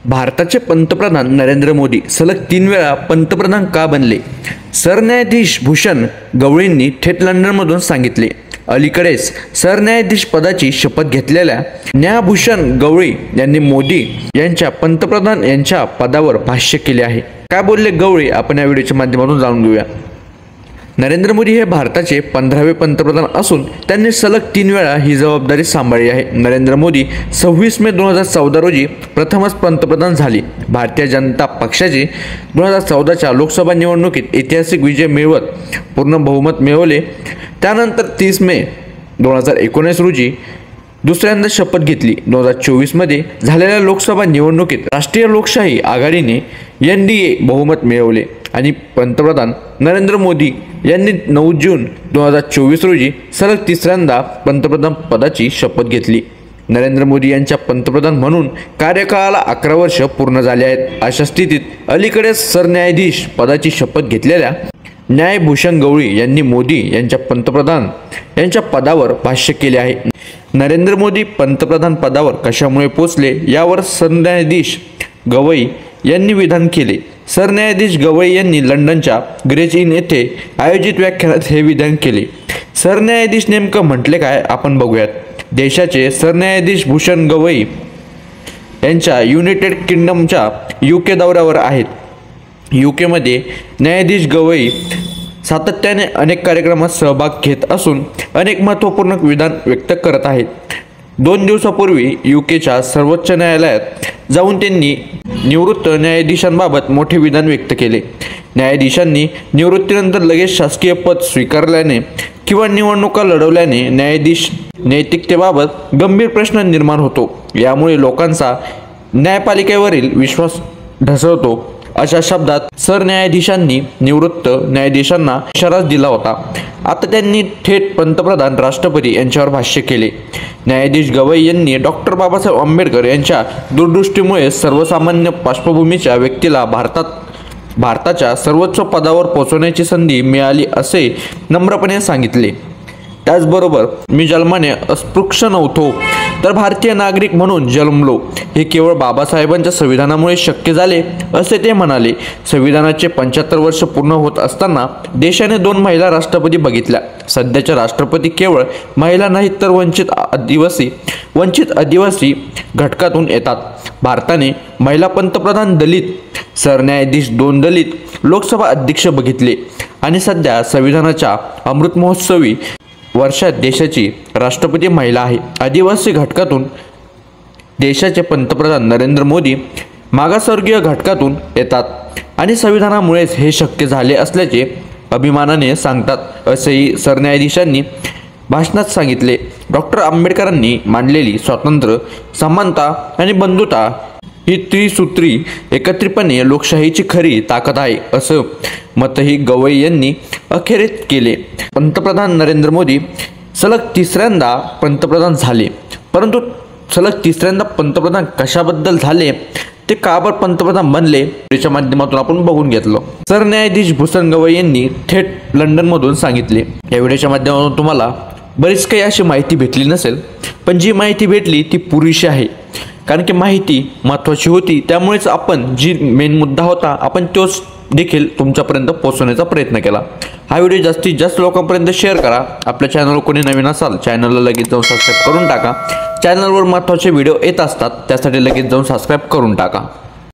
भारताचे पंतप्रधान नरेंद्र मोदी सलग 3 वेळा पंतप्रधान का बनले? सरन्यायाधीश भूषण गवळींनी थेट लंडनमधून सांगितले. अलीकडेच सरन्यायाधीश पदाची शपथ घेतलेल्या न्यायभूषण गवळी यांनी मोदी यांच्या पंतप्रधान यांच्या पदावर भाष्य केले आहे. काय बोलले गवळी आपण या व्हिडिओच्या माध्यमातून जाणून घेऊया. नरेंद्र मोदी हे भारताचे 15वे पंतप्रधान असून त्यांनी सलग 3 वेळा ही जबाबदारी सांभाळली आहे. नरेंद्र मोदी 26 मे 2014 रोजी प्रथमच पंतप्रधान झाले. भारतीय जनता पक्षाचे 2014च्या लोकसभा निवडणुकीत ऐतिहासिक विजय मिळवत पूर्ण बहुमत मिळवले. त्यानंतर 30 मे 2019 रोजी दुसऱ्यांदा शपथ घेतली. 2024 मध्ये झालेल्या लोकसभा निवडणुकीत राष्ट्रीय लोकशाही आघाडीने NDA बहुमत मिळवले आणि पंतप्रधान नरेंद्र मोदी यांनी 9 जून 2024 रोजी सलग तिसऱ्यांदा पंतप्रधान पदाची शपथ घेतली. नरेंद्र मोदी यांच्या पंतप्रधान म्हणून कार्यकाळाला 11 वर्ष पूर्ण झाले आहेत. अशा स्थितीत अलीकडेच सरन्यायाधीश पदाची शपथ घेतलेल्या न्यायभूषण गवळी यांनी मोदी यांच्या पंतप्रधान यांच्या पदावर भाष्य केले आहे. नरेंद्र मोदी पंतप्रधान पदावर कशामुळे पोचले यावर सरन्यायाधीश गवई यांनी विधान केले. सरन्यायाधीश गवई यांनी लंडनच्या ग्रेज इन येथे आयोजित व्याख्यानात हे विधान केले. सरन्यायाधीश नेमकं म्हटले काय आपण बघूयात. देशाचे सरन्यायाधीश भूषण गवई यांच्या युनायटेड किंगडमच्या UK दौऱ्यावर आहेत. UKमध्ये न्यायाधीश गवई सातत्याने अनेक कार्यक्रमात सहभाग घेत असून अनेक महत्त्वपूर्ण विधान व्यक्त करत आहेत. 2 दिवसापूर्वी UKच्या सर्वोच्च न्यायालयात जाऊन त्यांनी निवृत्त न्यायाधीशांबाबत मोठे विधान व्यक्त केले. न्यायाधीशांनी निवृत्तीनंतर लगेच शासकीय पद स्वीकारल्याने किंवा निवडणुका लढवल्याने न्यायाधीश नैतिकतेबाबत गंभीर प्रश्न निर्माण होतो. यामुळे लोकांचा न्यायपालिकेवरील विश्वास ढासळतो. अशा शब्दात सरन्यायाधीशांनी निवृत्त न्यायाधीशांना इशारा दिला होता. आता त्यांनी थेट पंतप्रधान राष्ट्रपती यांच्यावर भाष्य केले. न्यायाधीश गवई यांनी डॉक्टर बाबासाहेब आंबेडकर यांच्या दूरदृष्टीमुळे सर्वसामान्य पार्श्वभूमीच्या व्यक्तीला भारताच्या सर्वोच्च पदावर पोहोचवण्याची संधी मिळाली असे नम्रपणे सांगितले. त्याचबरोबर मी जन्माने अस्पृश्य नव्हतो तर भारतीय नागरिक म्हणून जन्मलो. हे केवळ बाबासाहेबांच्या संविधानामुळे शक्य झाले असे ते म्हणाले. संविधानाचे 75 वर्ष पूर्ण होत असताना देशाने 2 महिला राष्ट्रपती बघितल्या. सध्याच्या राष्ट्रपती केवळ महिला नाहीत तर वंचित आदिवासी घटकातून येतात. भारताने महिला पंतप्रधान दलित सरन्यायाधीश 2 दलित लोकसभा अध्यक्ष बघितले आणि सध्या संविधानाच्या अमृत महोत्सवी वर्षात देशाची राष्ट्रपती महिला आहे. आदिवासी घटकातून देशाचे पंतप्रधान नरेंद्र मोदी मागासवर्गीय घटकातून येतात आणि संविधानामुळेच हे शक्य झाले असल्याचे अभिमानाने सांगतात असेही सरन्यायाधीशांनी भाषणात सांगितले. डॉक्टर आंबेडकरांनी मांडलेली स्वातंत्र्य, समानता आणि बंधुता ही त्रिसूत्री एकत्रितपणे लोकशाहीची खरी ताकद आहे असं मतही गवई यांनी अखेरीत केले. पंतप्रधान नरेंद्र मोदी सलग तिसऱ्यांदा पंतप्रधान झाले, परंतु सलग तिसऱ्यांदा पंतप्रधान कशाबद्दल झाले ते का बरं पंतप्रधान बनले याच्या माध्यमातून आपण बघून घेतलं. सरन्यायाधीश भूषण गवई यांनी थेट लंडनमधून सांगितले. या व्हिडिओच्या माध्यमातून तुम्हाला बरीच काही अशी माहिती भेटली नसेल, पण जी माहिती भेटली ती पुरेशी आहे. कारण की माहिती महत्त्वाची होती, त्यामुळेच आपण जी मेन मुद्दा होता आपण तोच देखील तुमच्यापर्यंत पोहोचवण्याचा प्रयत्न केला. हा व्हिडिओ जास्तीत जास्त लोकांपर्यंत शेअर करा. आपल्या चॅनलवर कोणी नवीन असाल चॅनलला लगेच जाऊन सबस्क्राईब करून टाका. चॅनलवर महत्त्वाचे व्हिडिओ येत असतात त्यासाठी लगेच जाऊन सबस्क्राईब करून टाका.